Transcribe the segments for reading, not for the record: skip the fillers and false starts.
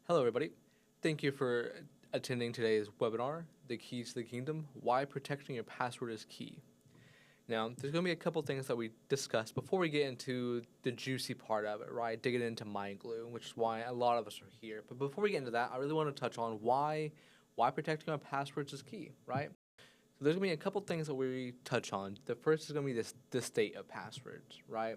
Hello, everybody. Thank you for attending today's webinar, The Keys to the Kingdom, Why Protecting Your Password is Key. Now, there's going to be a couple things that we discussed before we get into the juicy part of it, right? Digging into MyGlue, which is why a lot of us are here. But before we get into that, I really want to touch on why protecting our passwords is key, right? So there's going to be a couple things that we touch on. The first is going to be the state of passwords, right?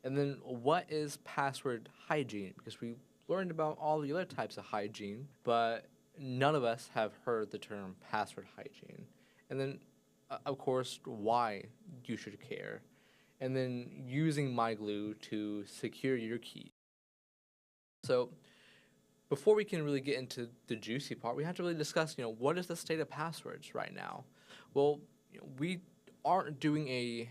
And then what is password hygiene? Because we learned about all the other types of hygiene, but none of us have heard the term password hygiene. And then, of course, why you should care. And then using MyGlue to secure your keys. So before we can really get into the juicy part, we have to really discuss, what is the state of passwords right now? Well, we aren't doing a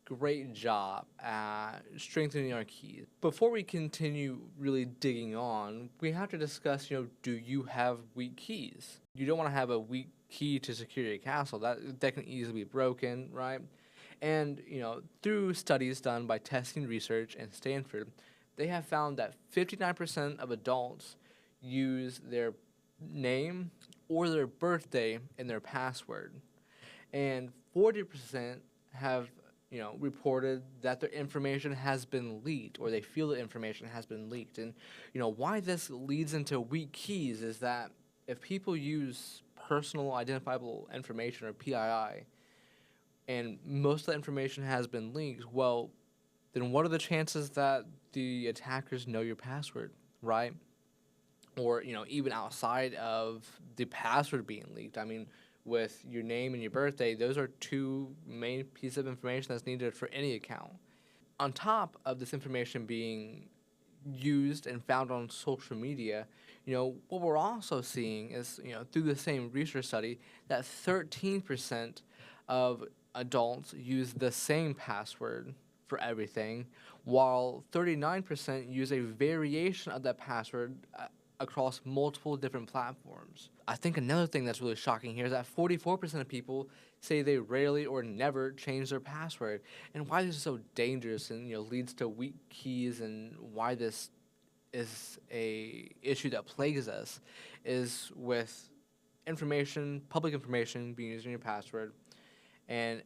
great job at strengthening our keys. Before we continue really digging on, we have to discuss, do you have weak keys? You don't want to have a weak key to secure your castle. That can easily be broken, right? And, through studies done by Testing Research and Stanford, they have found that 59% of adults use their name or their birthday in their password. And 40% have reported that their information has been leaked, or they feel the information has been leaked. And, why this leads into weak keys is that if people use personal identifiable information, or PII, and most of the information has been leaked, well, then what are the chances that the attackers know your password, right? Or, even outside of the password being leaked. I mean, with your name and your birthday, those are two main pieces of information that's needed for any account. On top of this information being used and found on social media, what we're also seeing is, through the same research study, that 13% of adults use the same password for everything, while 39% use a variation of that password across multiple different platforms. I think another thing that's really shocking here is that 44% of people say they rarely or never change their password. And why this is so dangerous and leads to weak keys, and why this is a issue that plagues us, is with public information being used in your password, and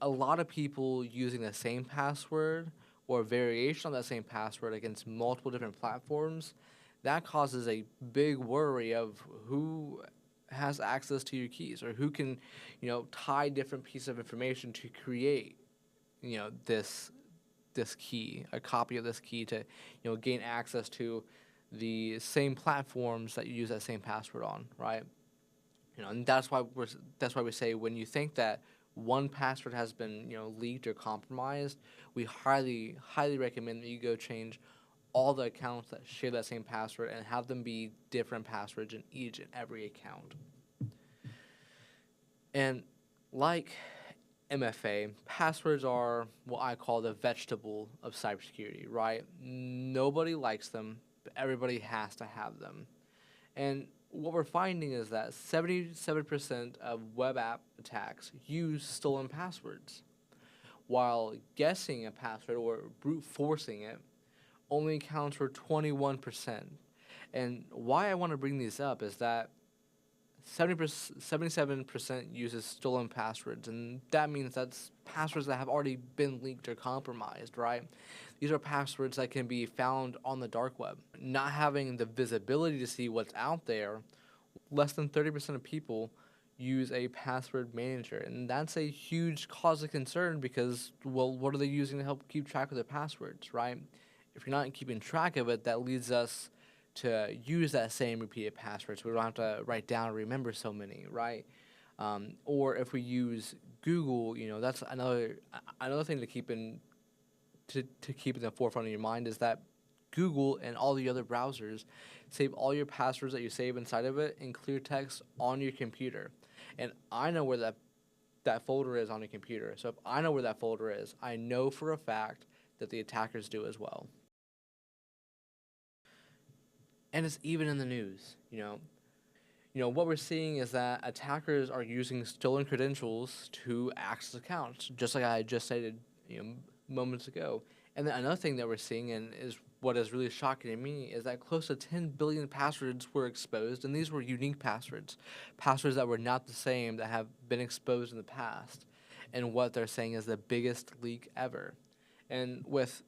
a lot of people using the same password or a variation on that same password against multiple different platforms. That causes a big worry of who has access to your keys, or who can, tie different pieces of information to create, this key, a copy of this key to, gain access to the same platforms that you use that same password on, right? And that's why we say, when you think that one password has been, leaked or compromised, we highly recommend that you go change all the accounts that share that same password and have them be different passwords in each and every account. And like MFA, passwords are what I call the vegetable of cybersecurity, right? Nobody likes them, but everybody has to have them. And what we're finding is that 77% of web app attacks use stolen passwords, while guessing a password or brute forcing it only accounts for 21%. And why I want to bring these up is that 77% uses stolen passwords, and that means that's passwords that have already been leaked or compromised, right? These are passwords that can be found on the dark web. Not having the visibility to see what's out there, less than 30% of people use a password manager, and that's a huge cause of concern because, well, what are they using to help keep track of their passwords, right? If you're not keeping track of it, that leads us to use that same repeated password, so we don't have to write down and remember so many, right? Or if we use Google, that's another thing to keep in the forefront of your mind, is that Google and all the other browsers save all your passwords that you save inside of it in clear text on your computer. And I know where that folder is on your computer. So if I know where that folder is, I know for a fact that the attackers do as well. And it's even in the news, what we're seeing is that attackers are using stolen credentials to access accounts, just like I just stated, moments ago. And then another thing that we're seeing, and is what is really shocking to me, is that close to 10 billion passwords were exposed, and these were unique passwords, passwords that were not the same that have been exposed in the past. And what they're saying is the biggest leak ever. And with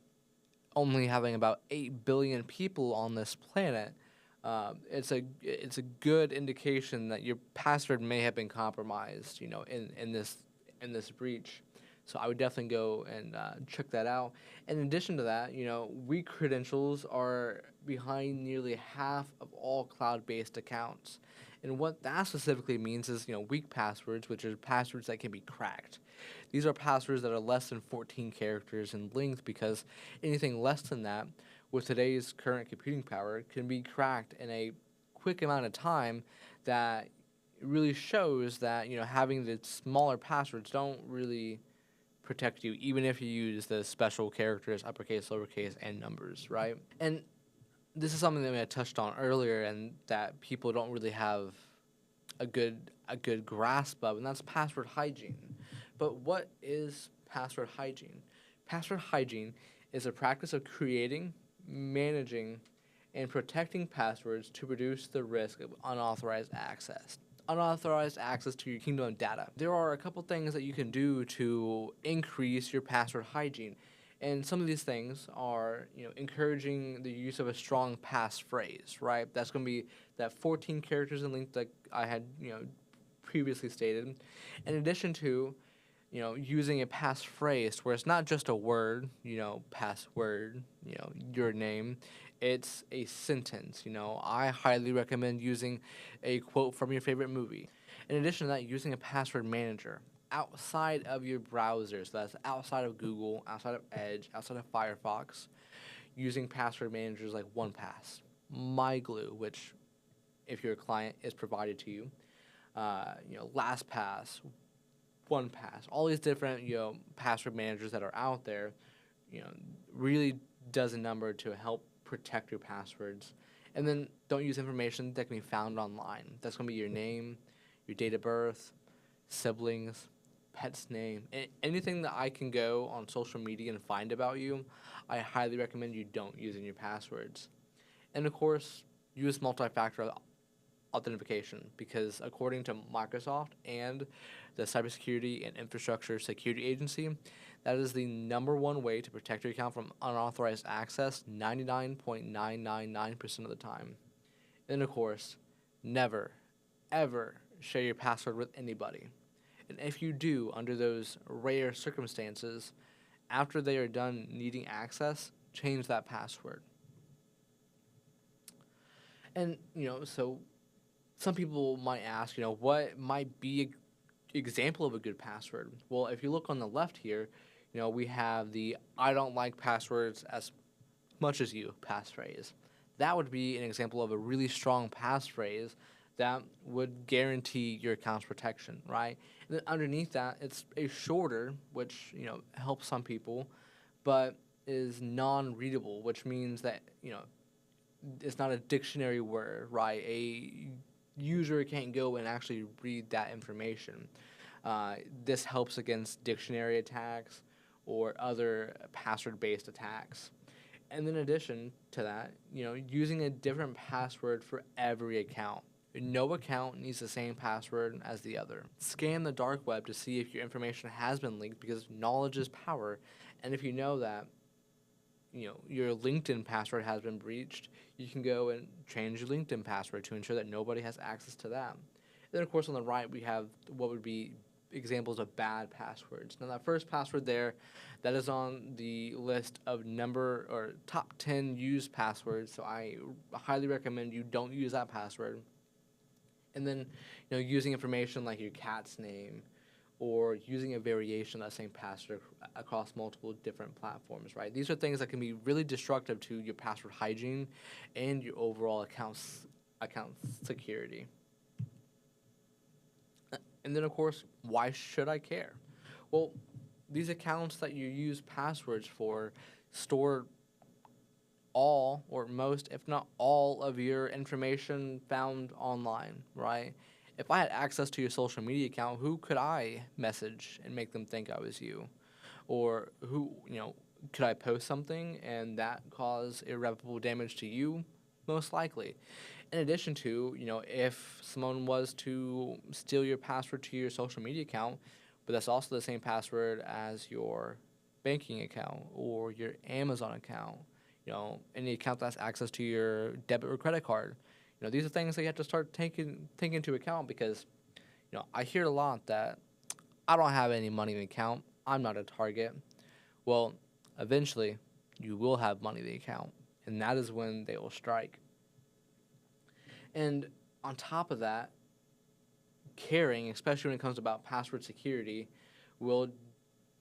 only having about 8 billion people on this planet, it's a good indication that your password may have been compromised, in this breach. So I would definitely go and check that out. In addition to that, weak credentials are behind nearly half of all cloud-based accounts. And what that specifically means is, weak passwords, which are passwords that can be cracked. These are passwords that are less than 14 characters in length, because anything less than that, with today's current computing power, can be cracked in a quick amount of time. That really shows that, having the smaller passwords don't really protect you, even if you use the special characters, uppercase, lowercase, and numbers, right? And this is something that I touched on earlier, and that people don't really have a good grasp of, and that's password hygiene. But what is password hygiene? Password hygiene is a practice of creating, managing, and protecting passwords to reduce the risk of unauthorized access. Unauthorized access to your Kingdom data. There are a couple things that you can do to increase your password hygiene. And some of these things are, encouraging the use of a strong passphrase, right? That's going to be that 14 characters in length that I had, previously stated. In addition to, using a passphrase where it's not just a word, password, your name. It's a sentence. I highly recommend using a quote from your favorite movie. In addition to that, using a password manager outside of your browser. So that's outside of Google, outside of Edge, outside of Firefox, using password managers like 1Pass, MyGlue, which, if you're a client, is provided to you, LastPass, 1Pass, all these different, password managers that are out there, really does a number to help protect your passwords. And then don't use information that can be found online. That's going to be your name, your date of birth, siblings, pet's name, anything that I can go on social media and find about you. I highly recommend you don't use in your passwords. And of course, use multi-factor authentication, because according to Microsoft and the Cybersecurity and Infrastructure Security Agency, that is the #1 way to protect your account from unauthorized access 99.999% of the time. And of course, never, ever share your password with anybody. And if you do, under those rare circumstances, after they are done needing access, change that password. And, so some people might ask, what might be an example of a good password? Well, if you look on the left here, we have the "I don't like passwords as much as you" passphrase. That would be an example of a really strong passphrase that would guarantee your account's protection, right? And then underneath that, it's a shorter, which, helps some people, but is non-readable, which means that, it's not a dictionary word, right? A user can't go and actually read that information. This helps against dictionary attacks or other password-based attacks. And in addition to that, using a different password for every account. No account needs the same password as the other. Scan the dark web to see if your information has been leaked, because knowledge is power. And if you know that, your LinkedIn password has been breached, you can go and change your LinkedIn password to ensure that nobody has access to that. And then, of course, on the right, we have what would be examples of bad passwords. Now, that first password there, that is on the list of top 10 used passwords, so I highly recommend you don't use that password. And then, using information like your cat's name, or using a variation of that same password across multiple different platforms, right? These are things that can be really destructive to your password hygiene and your overall account security. And then, of course, why should I care? Well, these accounts that you use passwords for store all or most, if not all, of your information found online, right? If I had access to your social media account, who could I message and make them think I was you? Or who, could I post something and that cause irreparable damage to you? Most likely. In addition to, if someone was to steal your password to your social media account, but that's also the same password as your banking account or your Amazon account, any account that has access to your debit or credit card. These are things that you have to start taking into account because, I hear a lot that I don't have any money in the account. I'm not a target. Well, eventually, you will have money in the account, and that is when they will strike. And on top of that, caring, especially when it comes about password security, will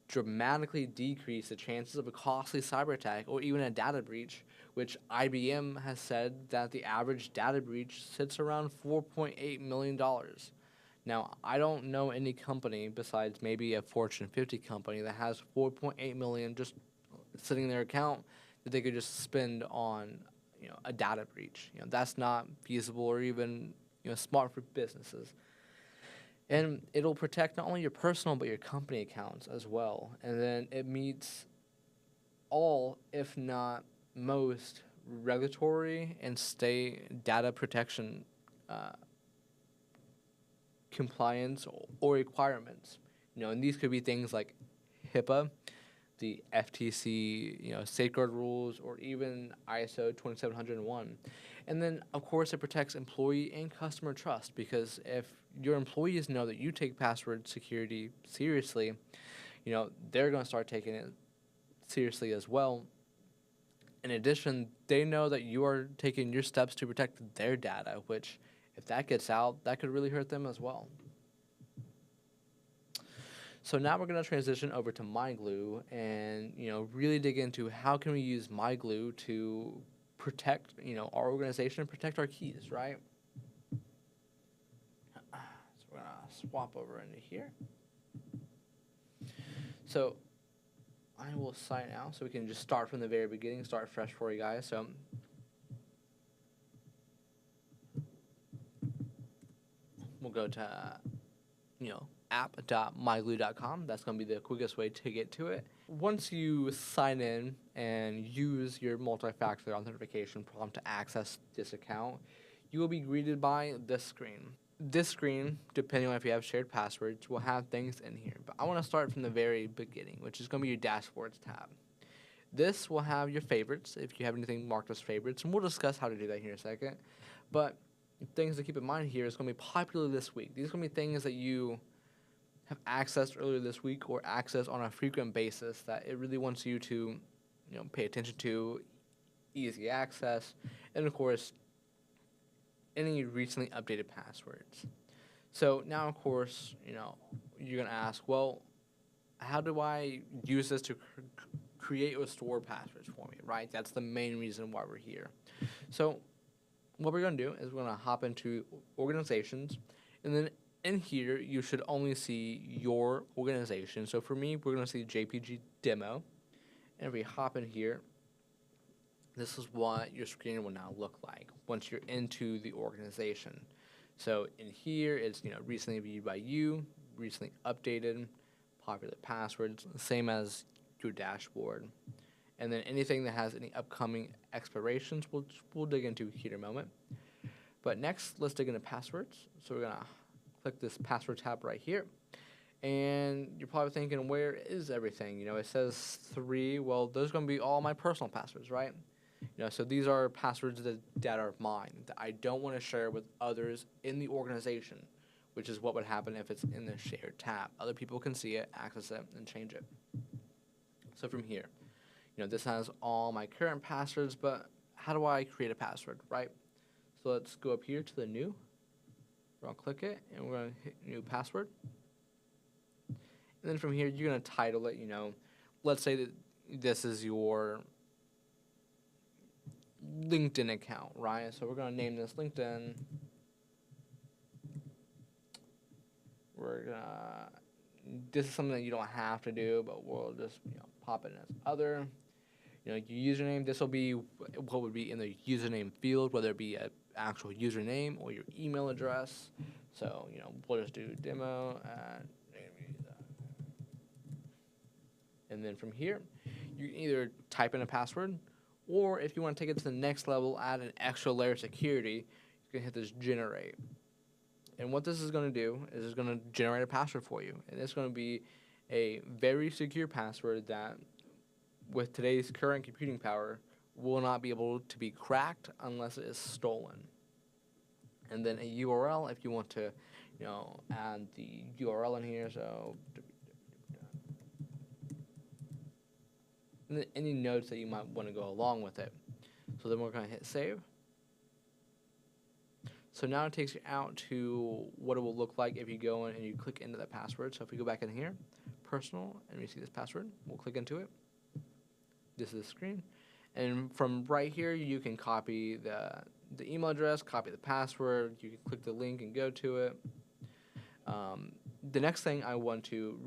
dramatically decrease the chances of a costly cyber attack or even a data breach, which IBM has said that the average data breach sits around $4.8 million. Now, I don't know any company besides maybe a Fortune 50 company that has $4.8 million just sitting in their account that they could just spend on, a data breach. That's not feasible or even, smart for businesses. And it'll protect not only your personal but your company accounts as well. And then it meets all, if not most, regulatory and state data protection compliance or requirements. And these could be things like HIPAA, the FTC, safeguard rules, or even ISO 27701. And then, of course, it protects employee and customer trust because if your employees know that you take password security seriously, they're going to start taking it seriously as well. In addition, they know that you are taking your steps to protect their data, which, if that gets out, that could really hurt them as well. So now we're going to transition over to MyGlue and, really dig into how can we use MyGlue to protect, our organization and protect our keys, right? So we're going to swap over into here. So I will sign out so we can just start from the very beginning, start fresh for you guys. So we'll go to, app.myglue.com. That's going to be the quickest way to get to it. Once you sign in and use your multi-factor authentication prompt to access this account, you will be greeted by this screen. This screen, depending on if you have shared passwords, will have things in here. But I want to start from the very beginning, which is going to be your dashboards tab. This will have your favorites, if you have anything marked as favorites, and we'll discuss how to do that here in a second. But things to keep in mind here is going to be popular this week. These are going to be things that you have accessed earlier this week or access on a frequent basis that it really wants you to, pay attention to, easy access, and of course, any recently updated passwords. So now, of course, you're going to ask, well, how do I use this to create or store passwords for me, right? That's the main reason why we're here. So what we're going to do is we're going to hop into organizations, and then in here, you should only see your organization. So for me, we're going to see JPG demo. And if we hop in here, this is what your screen will now look like once you're into the organization. So in here, it's recently viewed by you, recently updated, popular passwords, same as your dashboard. And then anything that has any upcoming expirations, we'll dig into here in a moment. But next, let's dig into passwords. So we're going to click this password tab right here. And you're probably thinking, where is everything? It says 3. Well, those are going to be all my personal passwords, right? So these are passwords that are mine, that I don't want to share with others in the organization, which is what would happen if it's in the shared tab. Other people can see it, access it, and change it. So from here, this has all my current passwords, but how do I create a password, right? So let's go up here to the new. We're going to click it, and we're going to hit new password. And then from here, you're going to title it, let's say that this is your LinkedIn account, right? So we're going to name this LinkedIn. This is something that you don't have to do, but we'll just, pop it as other. Your username, this will be what would be in the username field, whether it be an actual username or your email address. So, we'll just do demo And then from here, you can either type in a password, or if you want to take it to the next level, add an extra layer of security, you can hit this generate. And what this is going to do is it's going to generate a password for you. And it's going to be a very secure password that, with today's current computing power, will not be able to be cracked unless it is stolen. And then a URL if you want to, add the URL in here. So, and then any notes that you might want to go along with it. So then we're going to hit save. So now it takes you out to what it will look like if you go in and you click into that password. So if we go back in here, personal, and we see this password, we'll click into it. This is the screen. And from right here, you can copy the email address, copy the password. You can click the link and go to it. The next thing I want to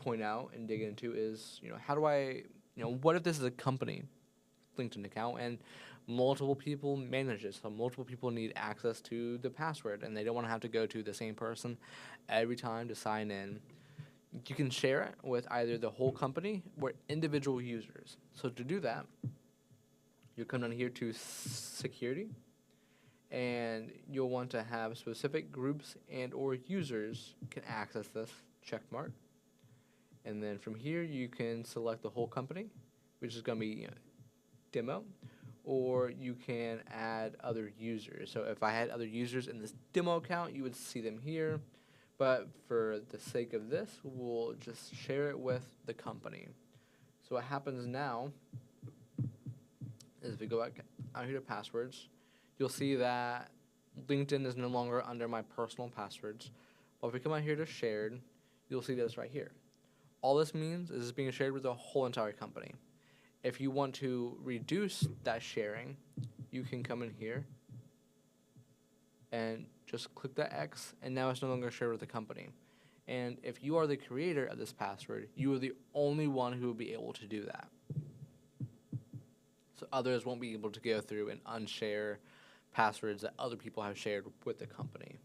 point out and dig into is, how do I, what if this is a company LinkedIn account and multiple people manage it? So multiple people need access to the password, and they don't want to have to go to the same person every time to sign in. You can share it with either the whole company or individual users. So to do that, you come down here to security, and you'll want to have specific groups and or users can access this check mark. And then from here, you can select the whole company, which is going to be demo, or you can add other users. So if I had other users in this demo account, you would see them here. But for the sake of this, we'll just share it with the company. So what happens now is if we go back out here to passwords, you'll see that LinkedIn is no longer under my personal passwords. But if we come out here to shared, you'll see this right here. All this means is it's being shared with the whole entire company. If you want to reduce that sharing, you can come in here and just click that X, and now it's no longer shared with the company. And if you are the creator of this password, you are the only one who will be able to do that. So others won't be able to go through and unshare passwords that other people have shared with the company.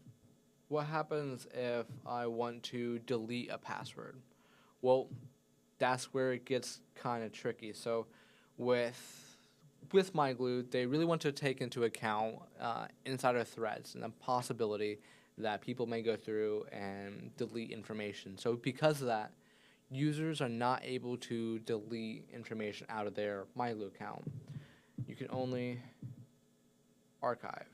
What happens if I want to delete a password? Well, that's where it gets kind of tricky. So with MyGlue, they really want to take into account insider threats and the possibility that people may go through and delete information. So because of that, users are not able to delete information out of their MyGlue account. You can only archive.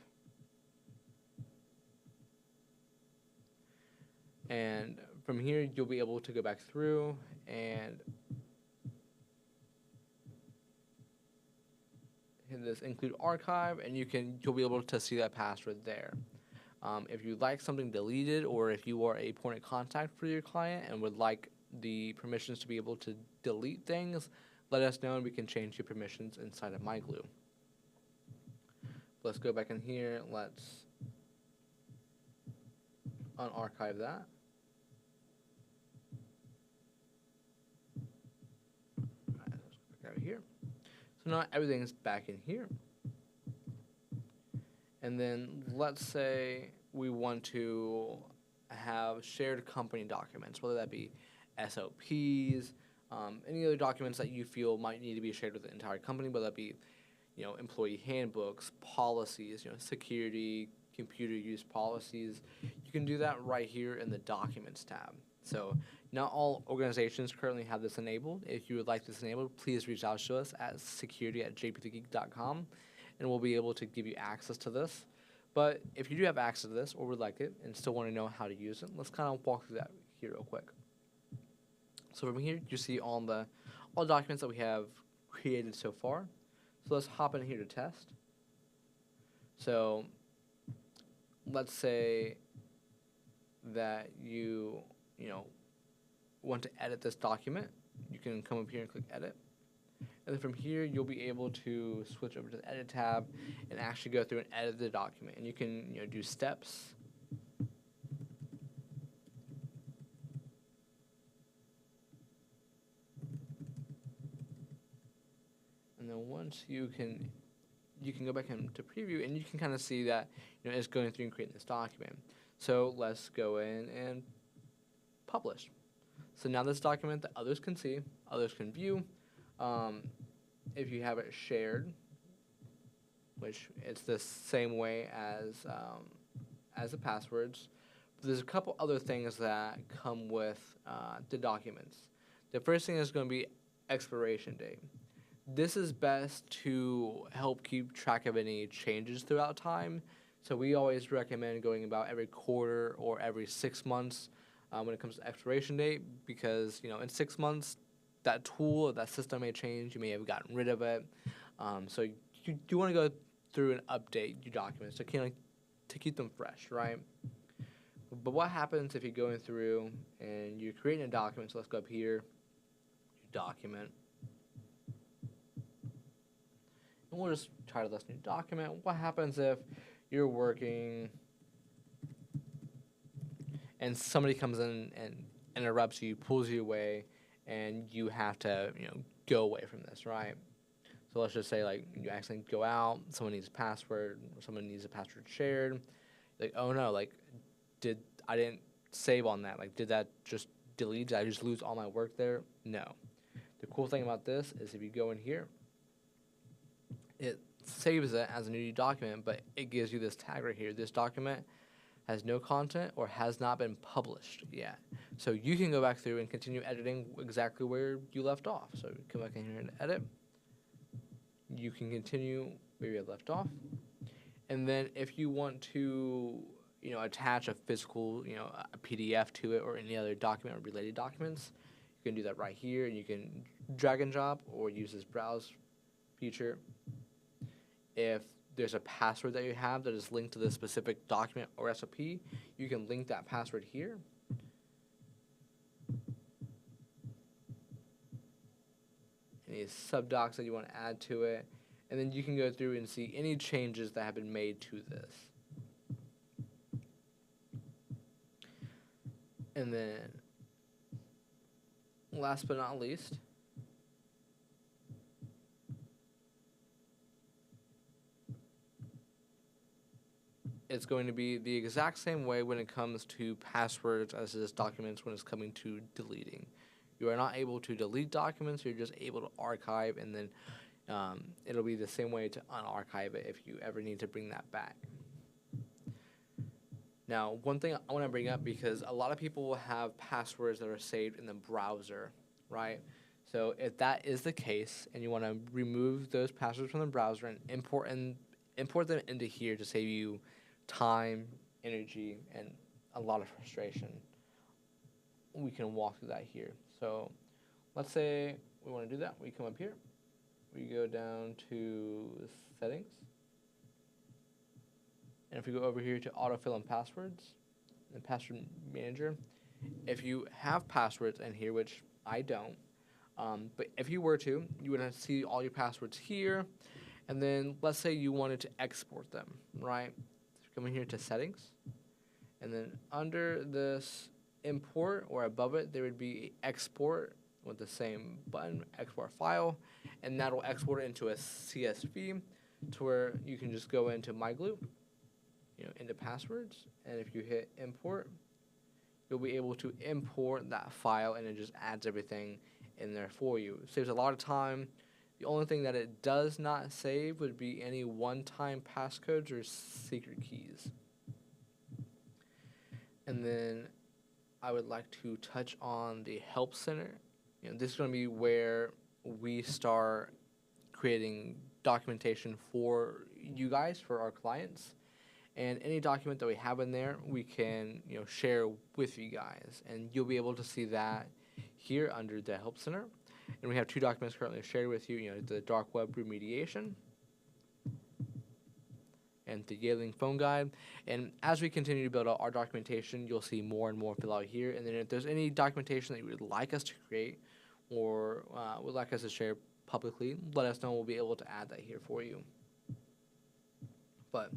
And from here, you'll be able to go back through and hit this include archive, and you'll be able to see that password there. If you'd like something deleted, or if you are a point of contact for your client and would like the permissions to be able to delete things, let us know and we can change your permissions inside of MyGlue. Let's go back in here. Let's unarchive that. Alright, let's go back out here. So now everything's back in here. And then let's say we want to have shared company documents, whether that be SOPs, any other documents that you feel might need to be shared with the entire company, whether that be, employee handbooks, policies, security, computer use policies. You can do that right here in the Documents tab. So not all organizations currently have this enabled. If you would like this enabled, please reach out to us at security@jpthegeek.com, and we'll be able to give you access to this. But if you do have access to this or would like it and still want to know how to use it, let's kind of walk through that here real quick. So from here, you see all the documents that we have created so far. So let's hop in here to test. So let's say that you want to edit this document. You can come up here and click edit. And then from here, you'll be able to switch over to the edit tab and actually go through and edit the document. And you can do steps. And then once you can go back into preview, and you can kind of see that it's going through and creating this document. So let's go in and publish. So now this document that others can see, others can view. If you have it shared, which it's the same way as the passwords. But there's a couple other things that come with the documents. The first thing is going to be expiration date. This is best to help keep track of any changes throughout time. So we always recommend going about every quarter or every 6 months when it comes to expiration date, because in 6 months that tool or that system may change. You may have gotten rid of it. So you want to go through and update your documents to keep them fresh, right? But what happens if you're going through and you're creating a document? So let's go up here, your document. And we'll just title this new document. What happens if you're working and somebody comes in and interrupts you, pulls you away, and you have to go away from this, right? So let's just say you accidentally go out, someone needs a password, or someone needs a password shared. Like, oh no, I didn't save on that. Did that just delete? Did I just lose all my work there? No. The cool thing about this is if you go in here, it saves it as a new document, but it gives you this tag right here. This document has no content or has not been published yet. So you can go back through and continue editing exactly where you left off. So come back in here and edit. You can continue where you left off. And then if you want to, attach a physical, a PDF to it or any other document or related documents, you can do that right here, and you can drag and drop or use this browse feature. If there's a password that you have that is linked to this specific document or SOP, you can link that password here. Any subdocs that you want to add to it, and then you can go through and see any changes that have been made to this. And then, last but not least, it's going to be the exact same way when it comes to passwords as it is documents when it's coming to deleting. You are not able to delete documents, you're just able to archive, and then it'll be the same way to unarchive it if you ever need to bring that back. Now, one thing I want to bring up, because a lot of people will have passwords that are saved in the browser, right? So if that is the case and you want to remove those passwords from the browser and import them into here to save you time, energy, and a lot of frustration, we can walk through that here. So let's say we want to do that. We come up here. We go down to settings. And if we go over here to autofill and passwords and password manager, if you have passwords in here, which I don't, but if you were to, you would have to see all your passwords here. And then let's say you wanted to export them, right? So come in here to settings. And then under this import or above it, there would be export with the same button, export file. And that'll export it into a CSV to where you can just go into MyGlue, into passwords. And if you hit import, you'll be able to import that file, and it just adds everything in there for you. It saves a lot of time. The only thing that it does not save would be any one-time passcodes or secret keys. And then I would like to touch on the Help Center. This is going to be where we start creating documentation for you guys, for our clients. And any document that we have in there, we can share with you guys. And you'll be able to see that here under the Help Center. And we have 2 documents currently shared with you, the dark web remediation and the Yailing phone guide. And as we continue to build out our documentation, you'll see more and more fill out here. And then if there's any documentation that you would like us to create or would like us to share publicly, let us know. We'll be able to add that here for you. But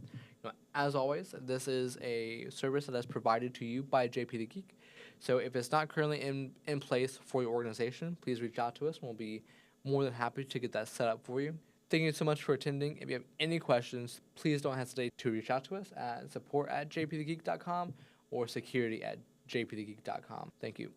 as always, this is a service that is provided to you by JPtheGeek. So if it's not currently in place for your organization, please reach out to us, and we'll be more than happy to get that set up for you. Thank you so much for attending. If you have any questions, please don't hesitate to reach out to us at support@jpthegeek.com or security@jpthegeek.com. Thank you.